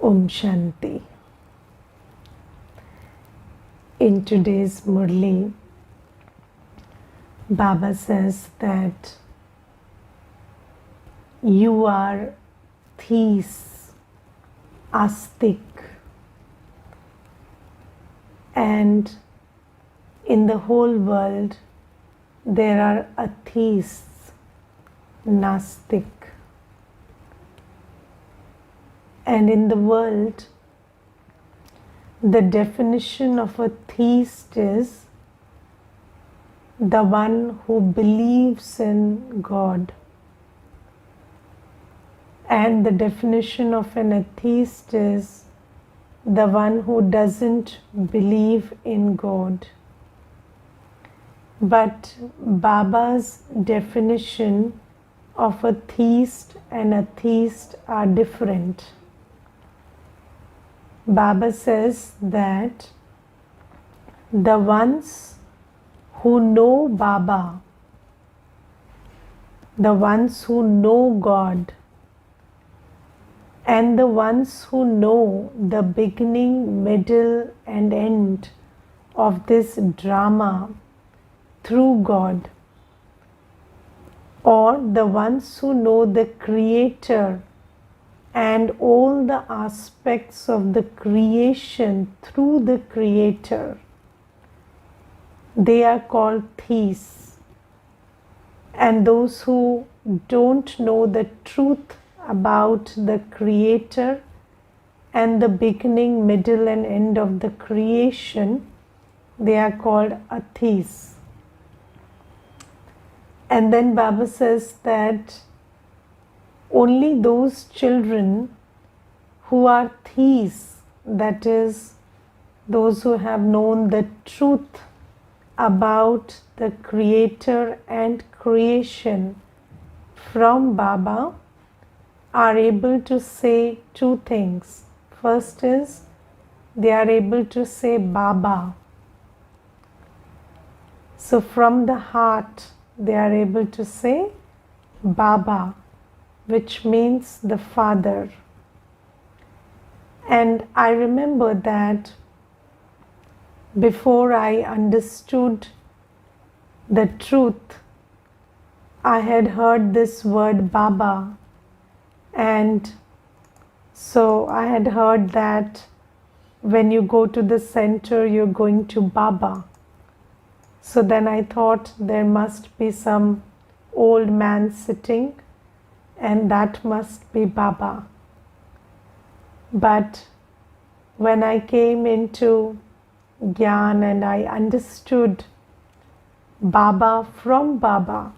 Om Shanti. In today's Murli, Baba says that you are theists, astik, and in the whole world there are atheists, nastik. And in the world, the definition of a theist is the one who believes in God. And the definition of an atheist is the one who doesn't believe in God. But Baba's definition of a theist and atheist are different. Baba says that the ones who know Baba, the ones who know God, and the ones who know the beginning, middle, and end of this drama through God, or the ones who know the Creator and all the aspects of the creation through the Creator, they are called theists. And those who don't know the truth about the Creator and the beginning, middle, and end of the creation, they are called atheists. And then Baba says that only those children who are theists, that is, those who have known the truth about the Creator and creation from Baba, are able to say two things. First is, they are able to say Baba. So from the heart, they are able to say Baba, which means the Father. And I remember that before I understood the truth, I had heard this word Baba, and so I had heard that when you go to the center, you're going to Baba. So then I thought there must be some old man sitting, and that must be Baba. But when I came into Gyan and I understood Baba from Baba,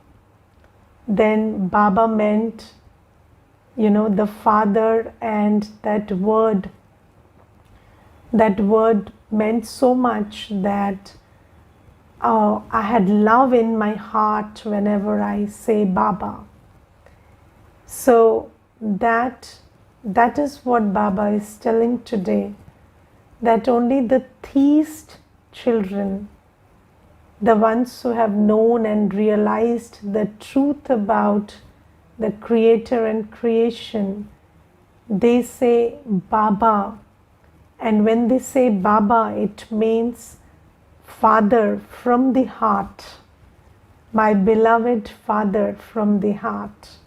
then Baba meant, the Father, and that word meant so much that I had love in my heart whenever I say Baba. So that is what Baba is telling today, that only the theist children, the ones who have known and realized the truth about the Creator and creation, they say Baba. And when they say Baba, it means Father from the heart, my beloved Father from the heart.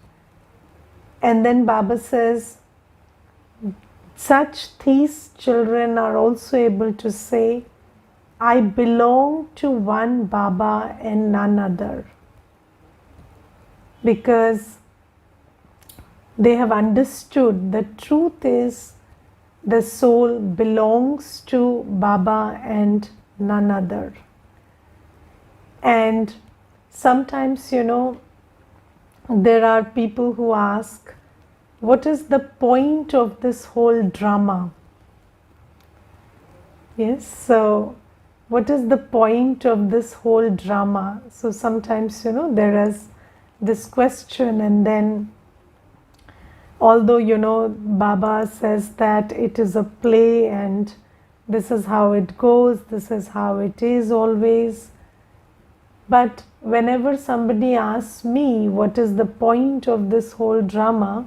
And then Baba says, such theist children are also able to say, I belong to one Baba and none other. Because they have understood the truth is the soul belongs to Baba and none other. And sometimes, there are people who ask, what is the point of this whole drama? Yes, so what is the point of this whole drama? So sometimes, there is this question, and then although, Baba says that it is a play and this is how it goes, this is how it is always. But whenever somebody asks me what is the point of this whole drama,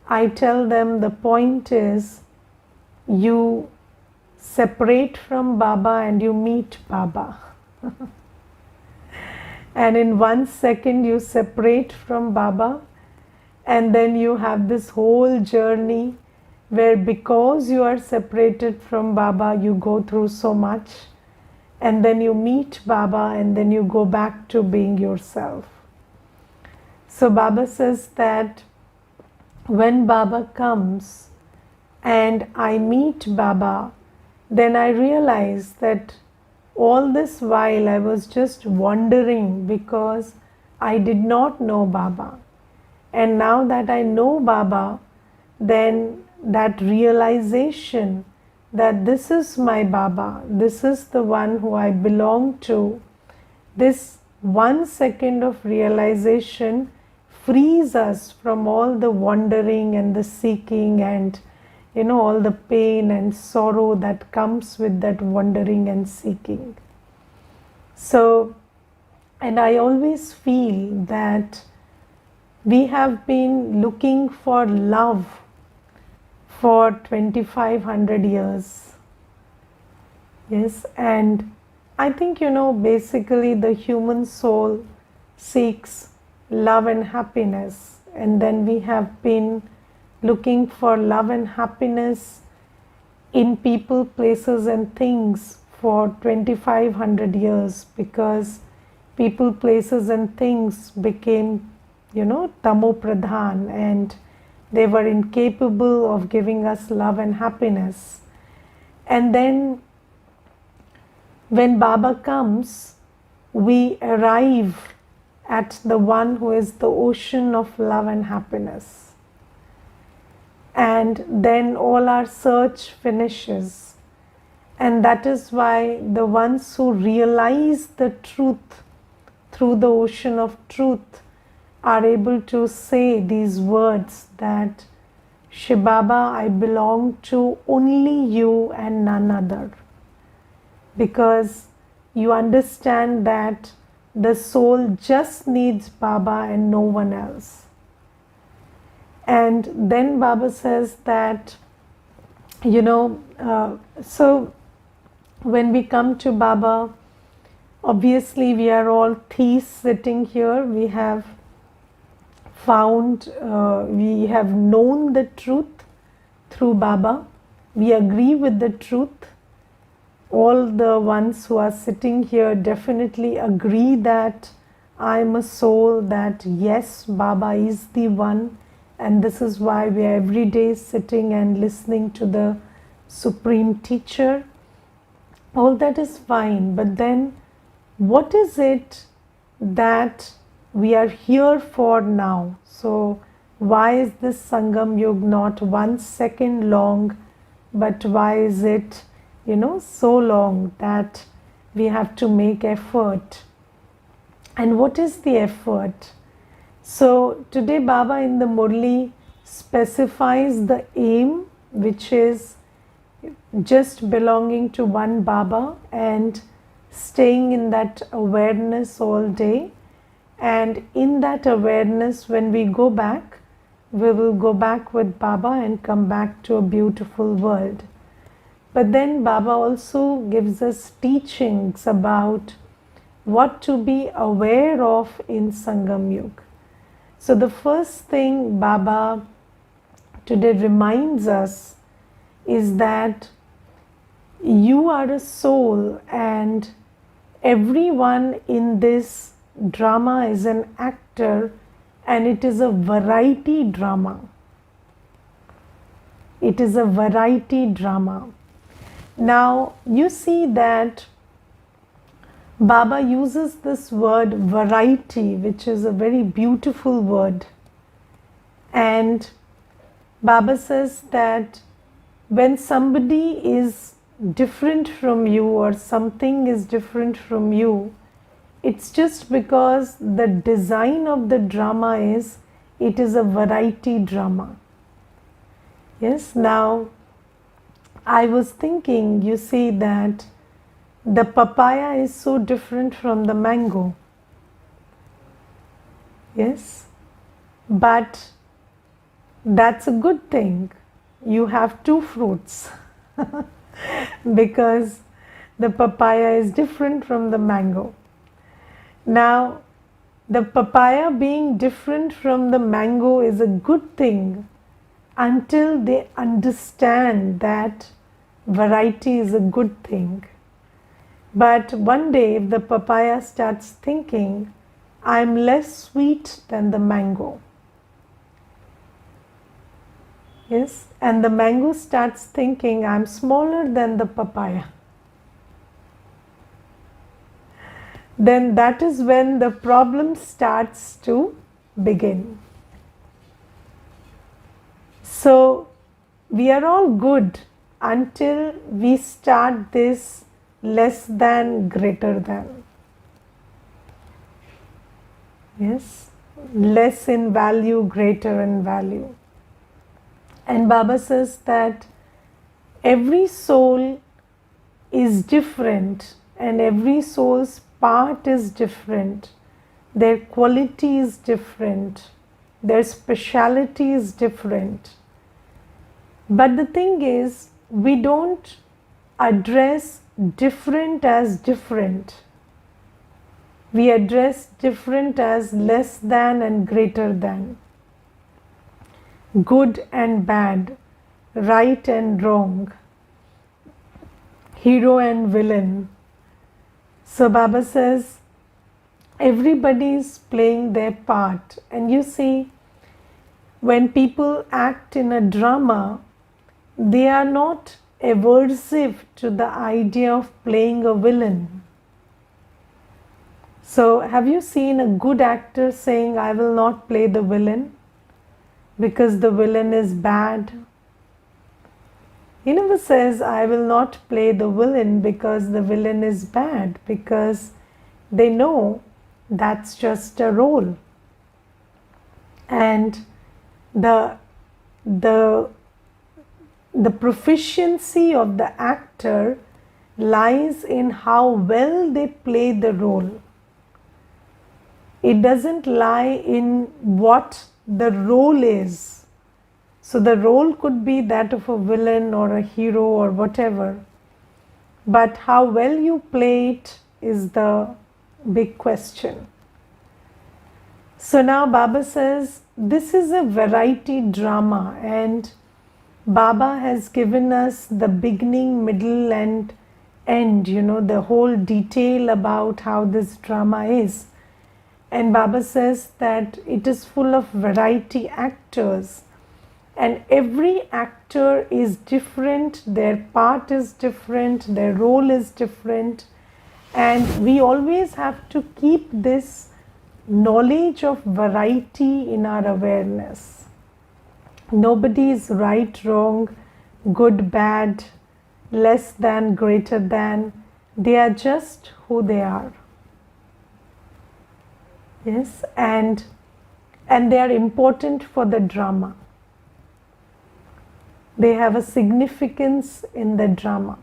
I tell them the point is you separate from Baba and you meet Baba. And in 1 second you separate from Baba, and then you have this whole journey where, because you are separated from Baba, you go through so much, and then you meet Baba, and then you go back to being yourself. So Baba says that when Baba comes and I meet Baba, then I realize that all this while I was just wandering because I did not know Baba. And now that I know Baba, then that realization that this is my Baba, this is the one who I belong to, this 1 second of realization frees us from all the wandering and the seeking and all the pain and sorrow that comes with that wandering and seeking. So, and I always feel that we have been looking for love for 2500 years. Yes, and I think basically the human soul seeks love and happiness, and then we have been looking for love and happiness in people, places and things for 2500 years, because people, places and things became tamo pradhan, and they were incapable of giving us love and happiness. And then when Baba comes, we arrive at the one who is the ocean of love and happiness. And then all our search finishes. And that is why the ones who realize the truth through the ocean of truth are able to say these words that, Shibaba, I belong to only you and none other. Because you understand that the soul just needs Baba and no one else. And then Baba says that, so when we come to Baba, obviously we are all thieves sitting here. We have found, we have known the truth through Baba. We agree with the truth. All the ones who are sitting here definitely agree that I am a soul, that yes, Baba is the one. And this is why we are every day sitting and listening to the Supreme Teacher. All that is fine, but then what is it that we are here for now? So why is this Sangam Yug not 1 second long, but why is it, so long that we have to make effort? And what is the effort? So today Baba in the Murli specifies the aim, which is just belonging to one Baba and staying in that awareness all day. And in that awareness, when we go back, we will go back with Baba and come back to a beautiful world. But then Baba also gives us teachings about what to be aware of in Sangam Yuga. So the first thing Baba today reminds us is that you are a soul and everyone in this drama is an actor, and it is a variety drama. It is a variety drama. Now you see that Baba uses this word variety, which is a very beautiful word. And Baba says that when somebody is different from you or something is different from you, it's just because the design of the drama is, it is a variety drama. Yes, now I was thinking, you see that the papaya is so different from the mango. Yes, but that's a good thing. You have two fruits. because the papaya is different from the mango. Now, the papaya being different from the mango is a good thing until they understand that variety is a good thing. But one day, if the papaya starts thinking, I'm less sweet than the mango, yes, and the mango starts thinking, I'm smaller than the papaya, then that is when the problem starts to begin. So we are all good until we start this less than, greater than. Yes, less in value, greater in value. And Baba says that every soul is different and every soul's part is different. Their quality is different. Their speciality is different. But the thing is, we don't address different as different. We address different as less than and greater than, good and bad, right and wrong, hero and villain. So Baba says everybody is playing their part. And you see, when people act in a drama, they are not aversive to the idea of playing a villain. So have you seen a good actor saying, I will not play the villain because the villain is bad? He never says, I will not play the villain because the villain is bad, because they know that's just a role. And the proficiency of the actor lies in how well they play the role. It doesn't lie in what the role is. So the role could be that of a villain or a hero or whatever, but how well you play it is the big question. So now Baba says this is a variety drama, and Baba has given us the beginning, middle and end, the whole detail about how this drama is. And Baba says that it is full of variety actors. And every actor is different, their part is different, their role is different. And we always have to keep this knowledge of variety in our awareness. Nobody is right, wrong, good, bad, less than, greater than. They are just who they are. Yes, and they are important for the drama. They have a significance in the drama.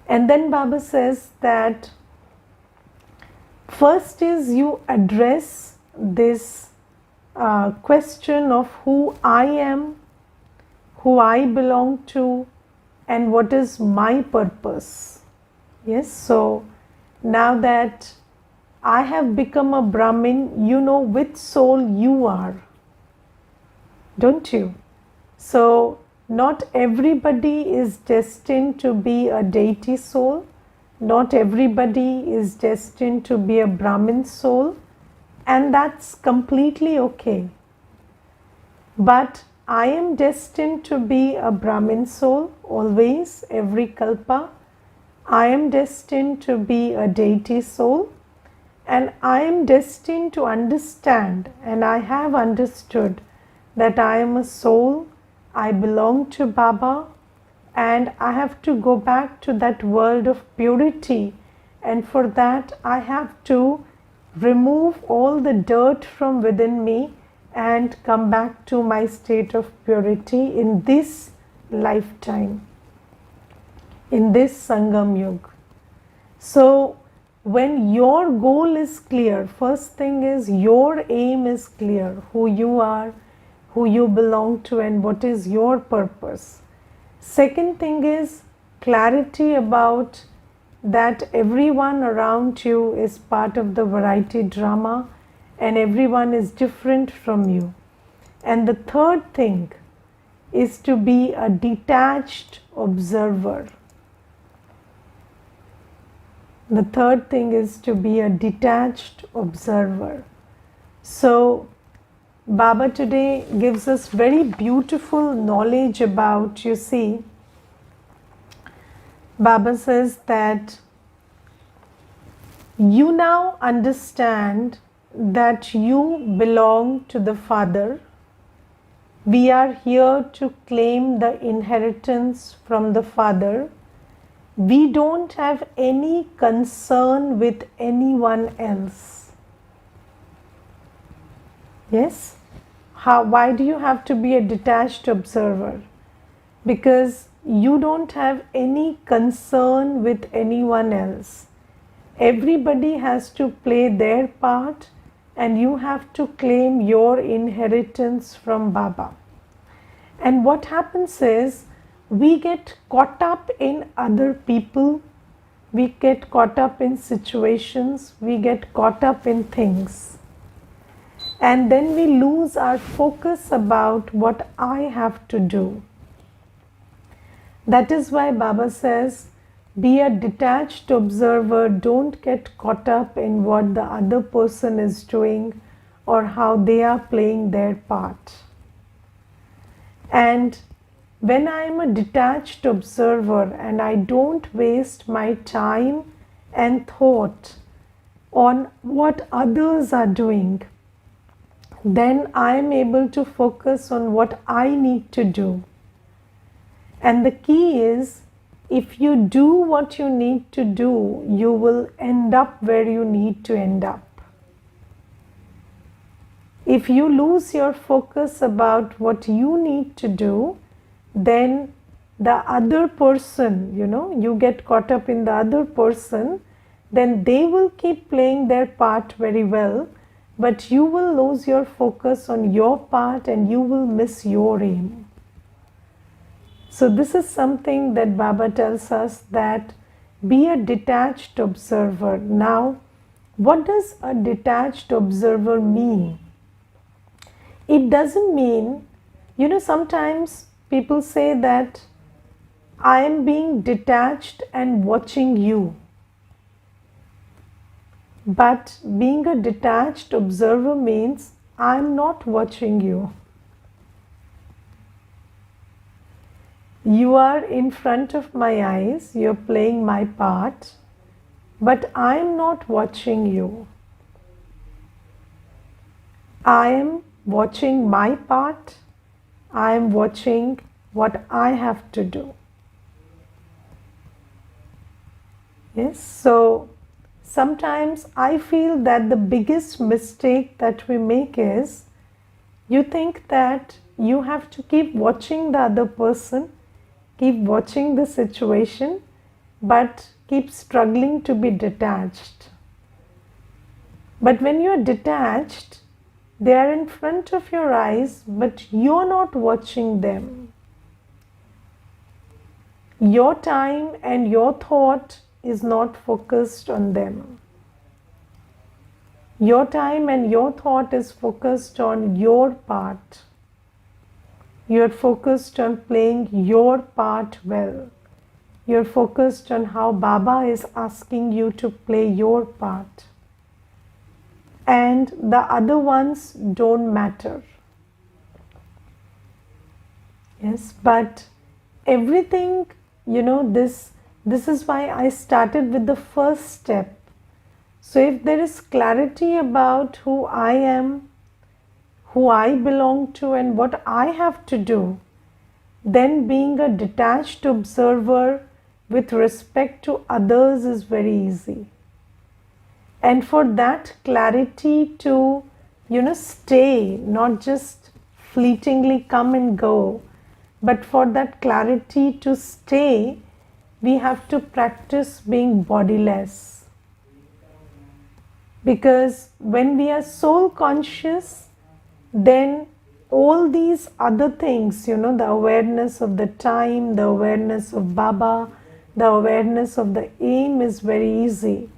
And then Baba says that first is you address this question of who I am, who I belong to, and what is my purpose. Yes, so now that I have become a Brahmin, you know which soul you are, don't you? So not everybody is destined to be a deity soul. Not everybody is destined to be a Brahmin soul, and that's completely okay. But I am destined to be a Brahmin soul always, every kalpa. I am destined to be a deity soul, and I am destined to understand, and I have understood that I am a soul. I belong to Baba, and I have to go back to that world of purity, and for that I have to remove all the dirt from within me and come back to my state of purity in this lifetime, in this Sangam Yuga. So when your goal is clear, first thing is your aim is clear, who you are, who you belong to, and what is your purpose. Second thing is clarity about that everyone around you is part of the variety drama and everyone is different from you. And the third thing is to be a detached observer. The third thing is to be a detached observer. So Baba today gives us very beautiful knowledge about, you see, Baba says that you now understand that you belong to the Father. We are here to claim the inheritance from the Father. We don't have any concern with anyone else. Yes? Why do you have to be a detached observer? Because you don't have any concern with anyone else. Everybody has to play their part and you have to claim your inheritance from Baba. And what happens is we get caught up in other people, we get caught up in situations, we get caught up in things. And then we lose our focus about what I have to do. That is why Baba says, be a detached observer, don't get caught up in what the other person is doing or how they are playing their part. And when I am a detached observer and I don't waste my time and thought on what others are doing, then I am able to focus on what I need to do. And the key is, if you do what you need to do, you will end up where you need to end up. If you lose your focus about what you need to do, then the other person, you get caught up in the other person, then they will keep playing their part very well, but you will lose your focus on your part and you will miss your aim. So this is something that Baba tells us, that be a detached observer. Now, what does a detached observer mean? It doesn't mean, sometimes people say that I am being detached and watching you. But being a detached observer means I am not watching you. You are in front of my eyes, you're playing my part, but I am not watching you. I am watching my part, I am watching what I have to do. Yes, so sometimes I feel that the biggest mistake that we make is, you think that you have to keep watching the other person, keep watching the situation, but keep struggling to be detached. But when you're detached, they are in front of your eyes, but you're not watching them. Your time and your thought is not focused on them. Your time and your thought is focused on your part. You're focused on playing your part well. You're focused on how Baba is asking you to play your part. And the other ones don't matter. Yes, but everything, this is why I started with the first step. So if there is clarity about who I am, who I belong to and what I have to do, then being a detached observer with respect to others is very easy. And for that clarity to, stay, not just fleetingly come and go, but for that clarity to stay, we have to practice being bodiless. Because when we are soul conscious, then all these other things, the awareness of the time, the awareness of Baba, the awareness of the aim is very easy.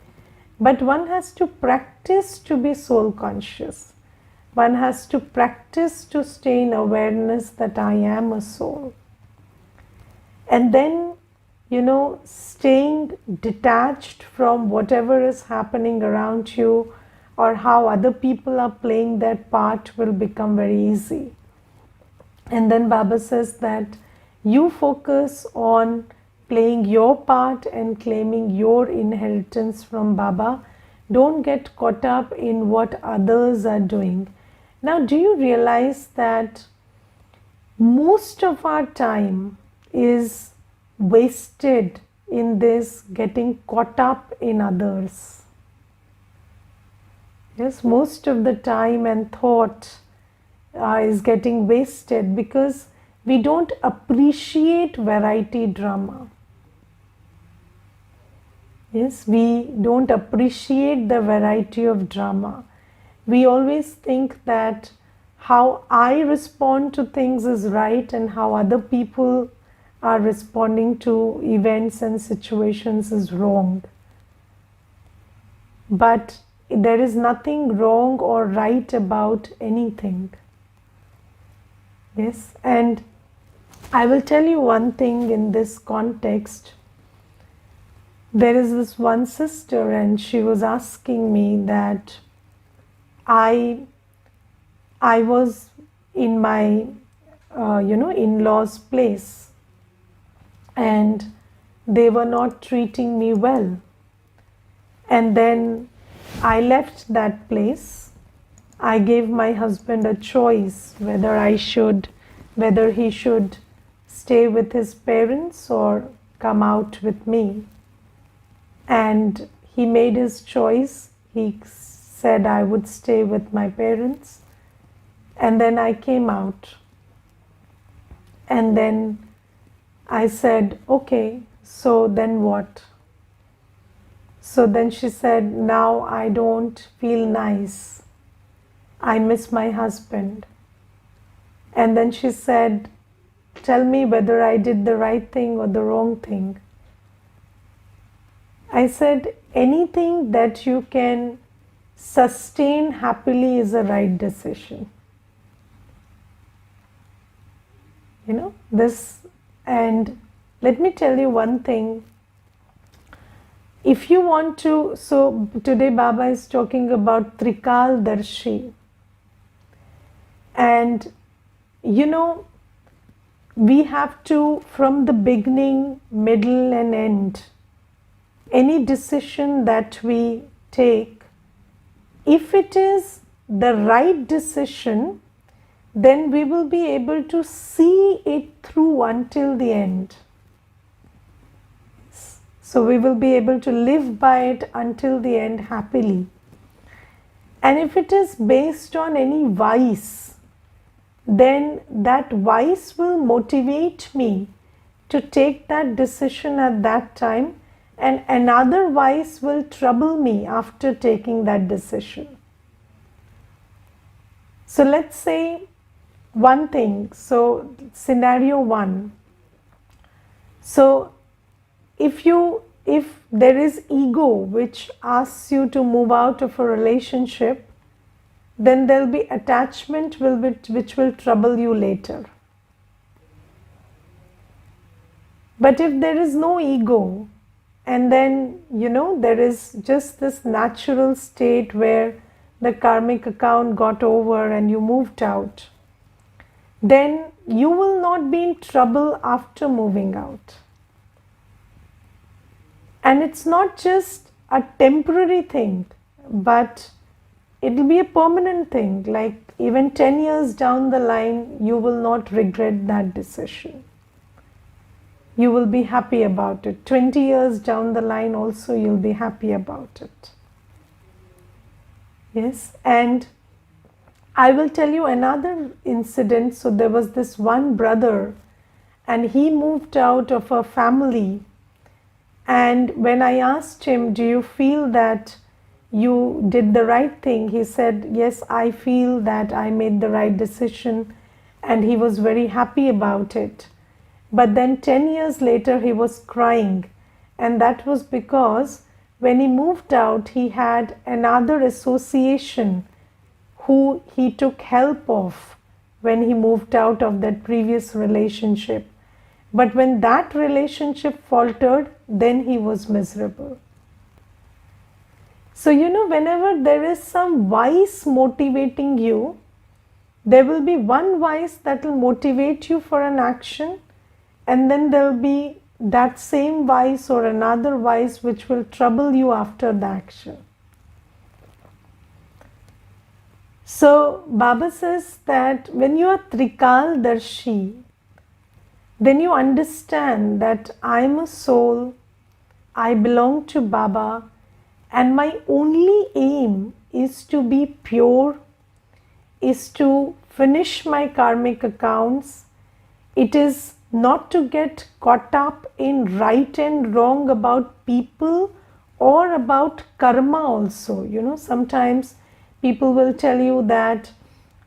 But one has to practice to be soul conscious. One has to practice to stay in awareness that I am a soul. And then, staying detached from whatever is happening around you or how other people are playing their part will become very easy. And then Baba says that you focus on playing your part and claiming your inheritance from Baba. Don't get caught up in what others are doing. Now, do you realize that most of our time is wasted in this getting caught up in others? Yes, most of the time and thought is getting wasted because we don't appreciate variety drama. Yes, we don't appreciate the variety of drama. We always think that how I respond to things is right and how other people are responding to events and situations is wrong. But there is nothing wrong or right about anything. Yes, and I will tell you one thing in this context. There is this one sister and she was asking me that I was in my in-laws' place and they were not treating me well. And then I left that place. I gave my husband a choice whether he should stay with his parents or come out with me. And he made his choice. He said I would stay with my parents. And then I came out. And then I said, okay, so then what? So then she said, now I don't feel nice. I miss my husband. And then she said, tell me whether I did the right thing or the wrong thing. I said, anything that you can sustain happily is a right decision. And let me tell you one thing. If you want to, so today Baba is talking about Trikal Darshi. And we have to, from the beginning, middle and end, any decision that we take, if it is the right decision, then we will be able to see it through until the end. So we will be able to live by it until the end happily. And if it is based on any vice, then that vice will motivate me to take that decision at that time, and another vice will trouble me after taking that decision. So let's say one thing. So scenario one. So if there is ego which asks you to move out of a relationship, then there will be attachment which will trouble you later. But if there is no ego, and then there is just this natural state where the karmic account got over and you moved out, then you will not be in trouble after moving out. And it's not just a temporary thing, but it will be a permanent thing. Like even 10 years down the line, you will not regret that decision. You will be happy about it. 20 years down the line also, you'll be happy about it. Yes, and I will tell you another incident. So there was this one brother and he moved out of a family. And when I asked him, do you feel that you did the right thing? He said, yes, I feel that I made the right decision and he was very happy about it. But then 10 years later, he was crying, and that was because when he moved out, he had another association who he took help of when he moved out of that previous relationship. But when that relationship faltered, then he was miserable. So, whenever there is some vice motivating you, there will be one vice that will motivate you for an action, and then there will be that same vice or another vice which will trouble you after the action. So Baba says that when you are Trikaldarshi, then you understand that I am a soul, I belong to Baba, and my only aim is to be pure, is to finish my karmic accounts. It is not to get caught up in right and wrong about people or about karma also. Sometimes people will tell you that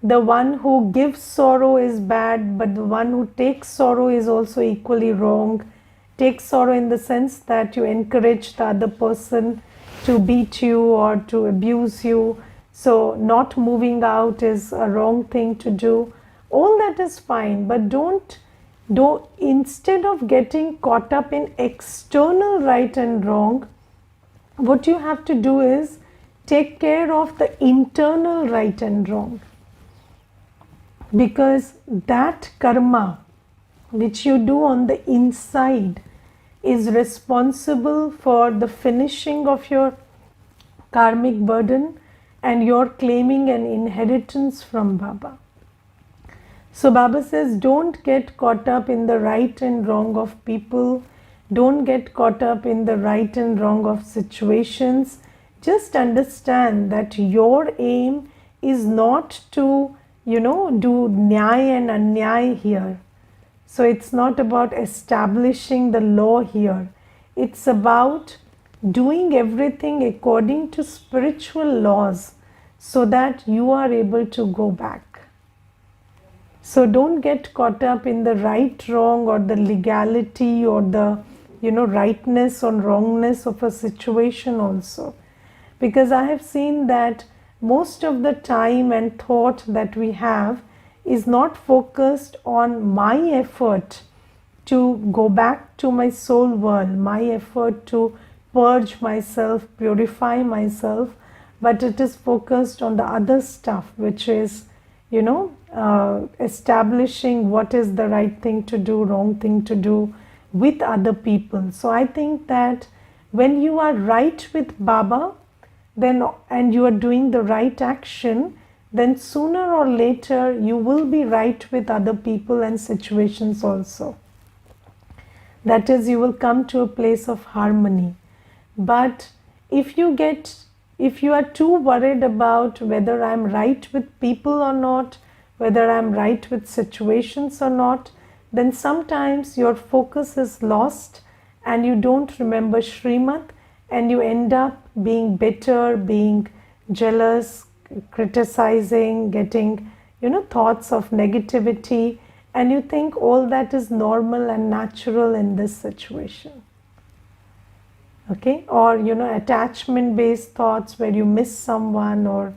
the one who gives sorrow is bad, but the one who takes sorrow is also equally wrong. Take sorrow in the sense that you encourage the other person to beat you or to abuse you. So not moving out is a wrong thing to do. All that is fine, but instead of getting caught up in external right and wrong, what you have to do is take care of the internal right and wrong. Because that karma which you do on the inside is responsible for the finishing of your karmic burden and your claiming an inheritance from Baba. So Baba says, don't get caught up in the right and wrong of people. Don't get caught up in the right and wrong of situations. Just understand that your aim is not to, do nyaya and anyaya here. So it's not about establishing the law here. It's about doing everything according to spiritual laws so that you are able to go back. So don't get caught up in the right, wrong, or the legality or the, rightness or wrongness of a situation also. Because I have seen that most of the time and thought that we have is not focused on my effort to go back to my soul world, my effort to purge myself, purify myself, but it is focused on the other stuff, which is, establishing what is the right thing to do, wrong thing to do with other people. So I think that when you are right with Baba, and you are doing the right action, then sooner or later you will be right with other people and situations also. That is, you will come to a place of harmony. But if you are too worried about whether I'm right with people or not, whether I'm right with situations or not, then sometimes your focus is lost and you don't remember Srimad, and you end up being bitter, being jealous, criticizing, getting, thoughts of negativity, and you think all that is normal and natural in this situation. Okay? Or, attachment based thoughts where you miss someone or,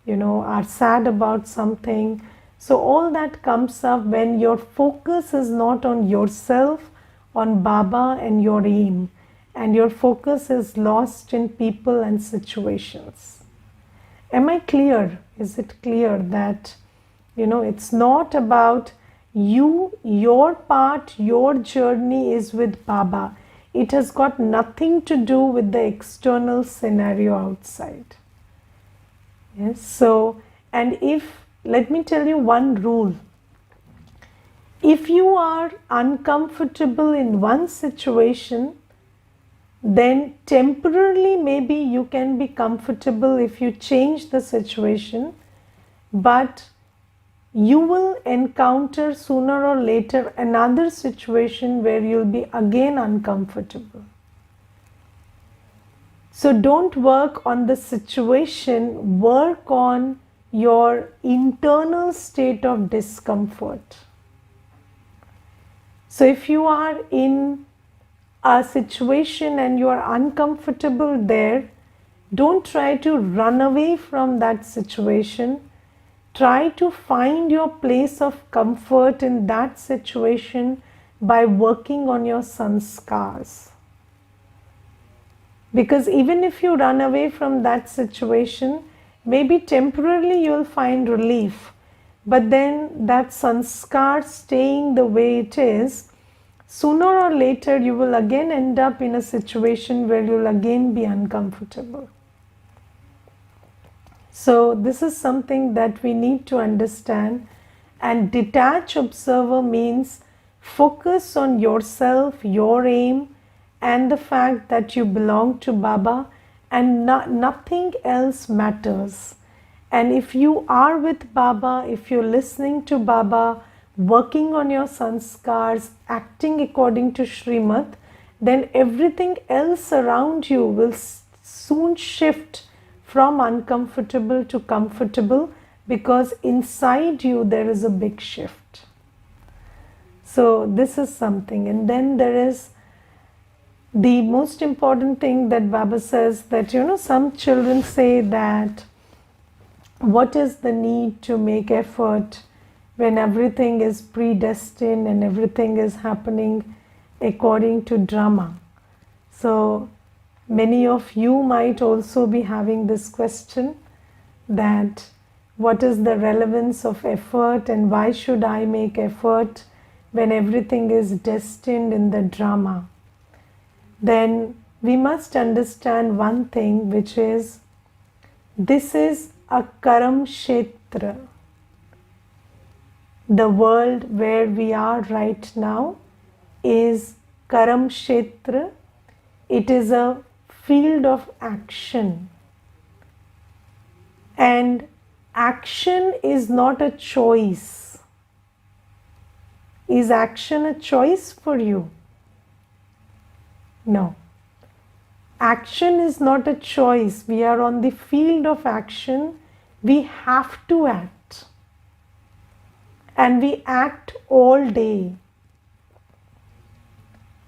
are sad about something. So all that comes up when your focus is not on yourself, on Baba and your aim, and your focus is lost in people and situations. Am I clear? Is it clear that, it's not about you, your part, your journey is with Baba. It has got nothing to do with the external scenario outside. Yes, so, and let me tell you one rule. If you are uncomfortable in one situation, then temporarily maybe you can be comfortable if you change the situation, but you will encounter sooner or later another situation where you'll be again uncomfortable. So don't work on the situation, work on your internal state of discomfort. So if you are in a situation and you are uncomfortable there, don't try to run away from that situation. Try to find your place of comfort in that situation by working on your sanskars. Because even if you run away from that situation, maybe temporarily you'll find relief, but then that sanskar staying the way it is, sooner or later you will again end up in a situation where you'll again be uncomfortable. So this is something that we need to understand. And detached observer means focus on yourself, your aim, and the fact that you belong to Baba, and nothing else matters. And if you are with Baba, if you're listening to Baba, working on your sanskars, acting according to Srimad, then everything else around you will soon shift from uncomfortable to comfortable, because inside you there is a big shift. So this is something. And then there is the most important thing that Baba says, that some children say that what is the need to make effort when everything is predestined and everything is happening according to drama. So many of you might also be having this question, that what is the relevance of effort and why should I make effort when everything is destined in the drama? Then we must understand one thing, which is this is a karam kshetra. The world where we are right now is karam kshetra. It is a field of action. And action is not a choice. Is action a choice for you? No. Action is not a choice. We are on the field of action. We have to act. And we act all day.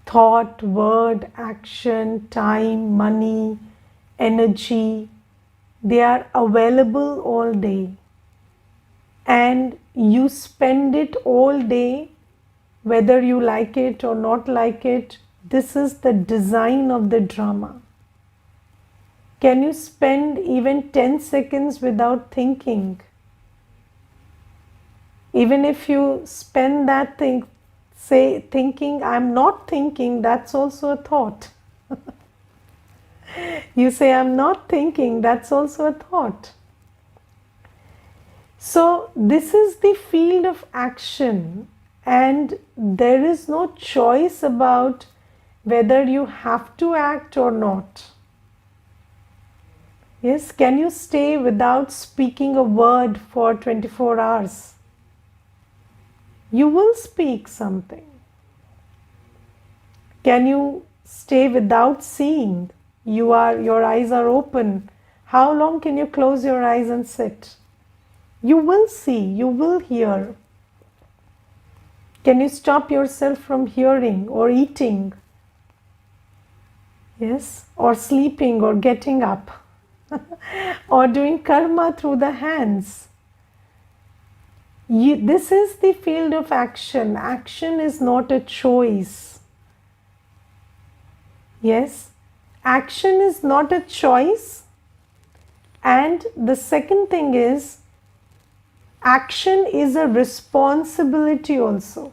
Thought, word, action, time, money, energy, they are available all day. And you spend it all day, whether you like it or not like it. This is the design of the drama. Can you spend even 10 seconds without thinking? Even if you spend that thing, say thinking, I'm not thinking, that's also a thought. You say, I'm not thinking, that's also a thought. So this is the field of action, and there is no choice about whether you have to act or not. Yes, can you stay without speaking a word for 24 hours? You will speak something. Can you stay without seeing? Your eyes are open. How long can you close your eyes and sit? You will see, you will hear. Can you stop yourself from hearing or eating? Yes, or sleeping or getting up or doing karma through the hands. This is the field of action. Action is not a choice. Yes, action is not a choice. And the second thing is, action is a responsibility also.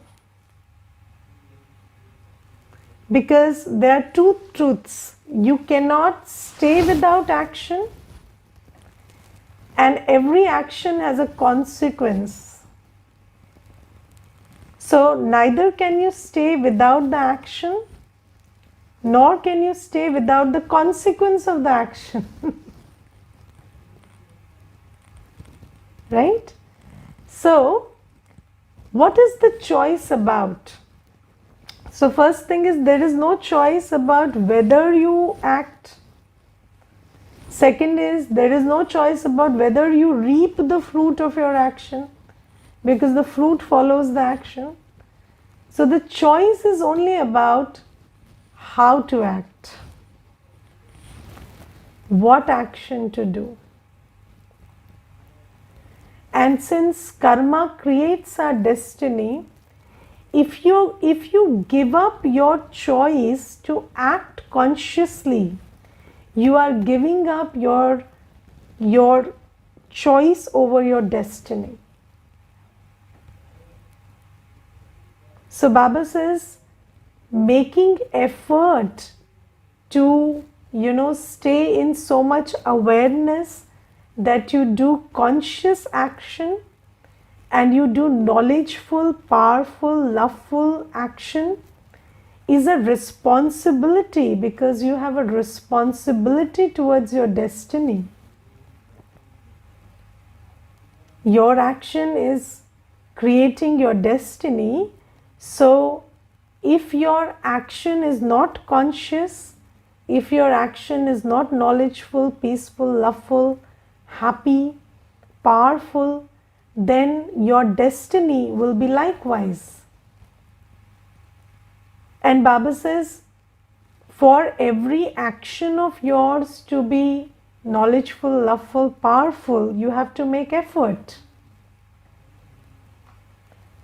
Because there are two truths. You cannot stay without action, and every action has a consequence. So neither can you stay without the action, nor can you stay without the consequence of the action. Right? So, what is the choice about? So first thing is, there is no choice about whether you act. Second is, there is no choice about whether you reap the fruit of your action, because the fruit follows the action. So the choice is only about how to act, what action to do. And since karma creates our destiny, if you give up your choice to act consciously, you are giving up your choice over your destiny. So Baba says, making effort to stay in so much awareness that you do conscious action and you do knowledgeful, powerful, loveful action is a responsibility, because you have a responsibility towards your destiny. Your action is creating your destiny. So if your action is not conscious, if your action is not knowledgeful, peaceful, loveful, happy, powerful, then your destiny will be likewise. And Baba says, for every action of yours to be knowledgeful, loveful, powerful, you have to make effort.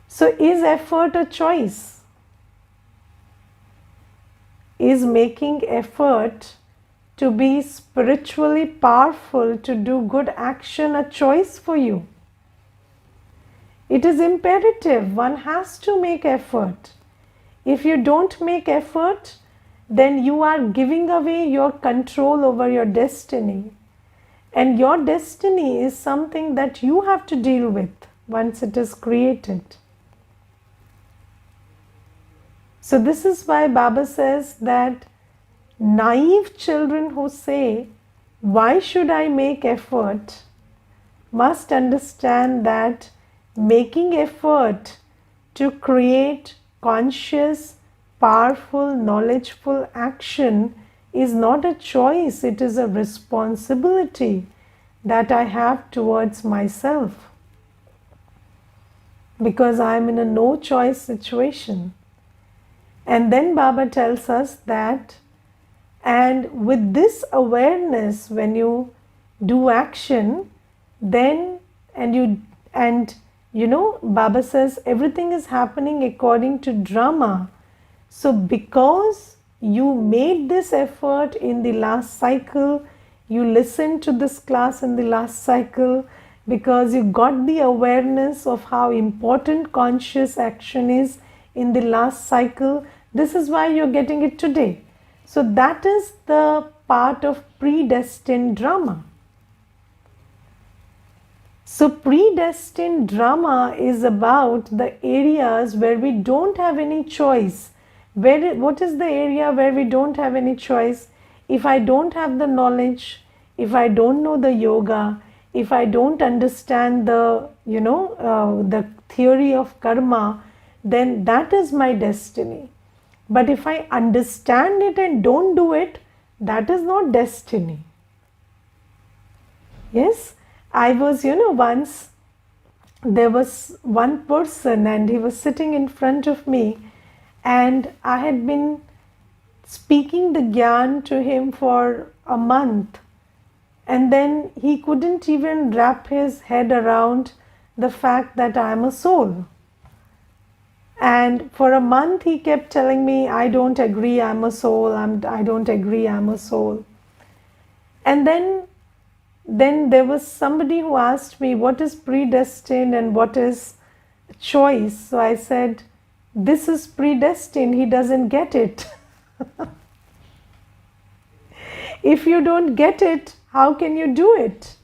So is effort a choice? Is making effort to be spiritually powerful, to do good action, a choice for you? It is imperative. One has to make effort. If you don't make effort, then you are giving away your control over your destiny. And your destiny is something that you have to deal with once it is created. So this is why Baba says that naive children who say, why should I make effort, must understand that making effort to create conscious, powerful, knowledgeful action is not a choice, it is a responsibility that I have towards myself, because I am in a no choice situation. And then Baba tells us that, and with this awareness, when you do action, then Baba says everything is happening according to drama. So because you made this effort in the last cycle, you listened to this class in the last cycle, because you got the awareness of how important conscious action is in the last cycle, this is why you're getting it today. So that is the part of predestined drama. So predestined drama is about the areas where we don't have any choice. What is the area where we don't have any choice? If I don't have the knowledge, if I don't know the yoga, if I don't understand the theory of karma, then that is my destiny. But if I understand it and don't do it, that is not destiny. Yes, I was, once there was one person and he was sitting in front of me, and I had been speaking the Gyan to him for a month, and then he couldn't even wrap his head around the fact that I am a soul. And for a month he kept telling me, I don't agree, I'm a soul, I don't agree, I'm a soul. And then there was somebody who asked me, what is predestined and what is choice? So I said, this is predestined, he doesn't get it. If you don't get it, how can you do it?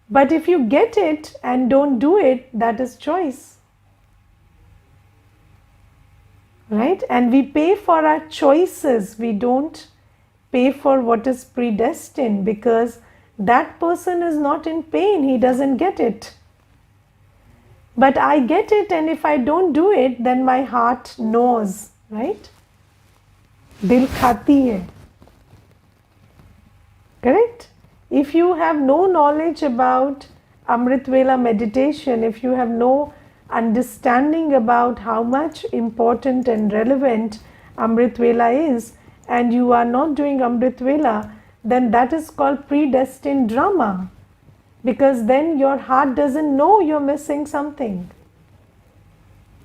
But if you get it and don't do it, that is choice. Right? And we pay for our choices. We don't pay for what is predestined, because that person is not in pain. He doesn't get it. But I get it, and if I don't do it, then my heart knows. Right? Dil khati hai. Correct? If you have no knowledge about Amrit Vela meditation, if you have no understanding about how much important and relevant Amrit Vela is, and you are not doing Amrit Vela, then that is called predestined drama, because then your heart doesn't know you're missing something.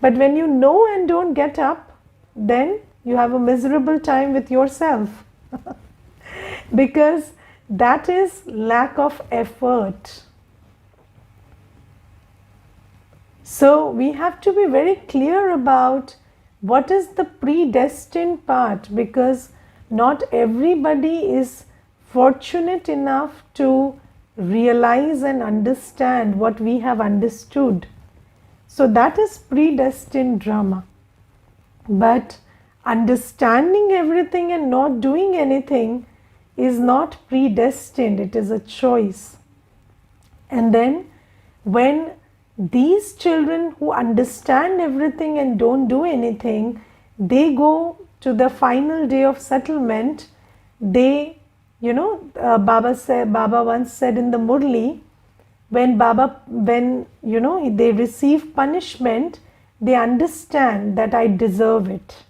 But when you know and don't get up, then you have a miserable time with yourself because that is lack of effort. So we have to be very clear about what is the predestined part, because not everybody is fortunate enough to realize and understand what we have understood. So that is predestined drama. But understanding everything and not doing anything is not predestined, it is a choice. And then when these children who understand everything and don't do anything, they go to the final day of settlement. They, Baba once said in the Murli, when they receive punishment, they understand that I deserve it.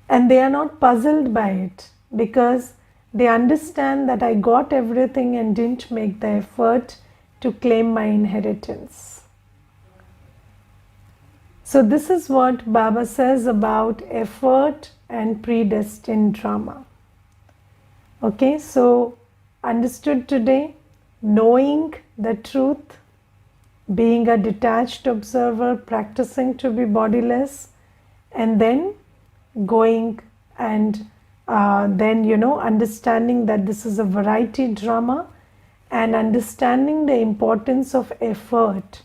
And they are not puzzled by it, because they understand that I got everything and didn't make the effort to claim my inheritance. So this is what Baba says about effort and predestined drama. Okay, so understood today, knowing the truth, being a detached observer, practicing to be bodiless, and then going and understanding that this is a variety drama, and understanding the importance of effort,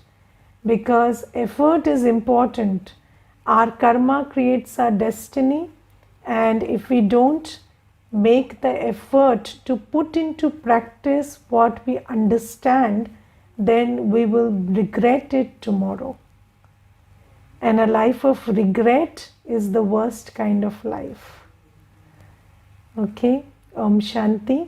because effort is important. Our karma creates our destiny, and if we don't make the effort to put into practice what we understand, then we will regret it tomorrow. And a life of regret is the worst kind of life. Okay, Om Shanti.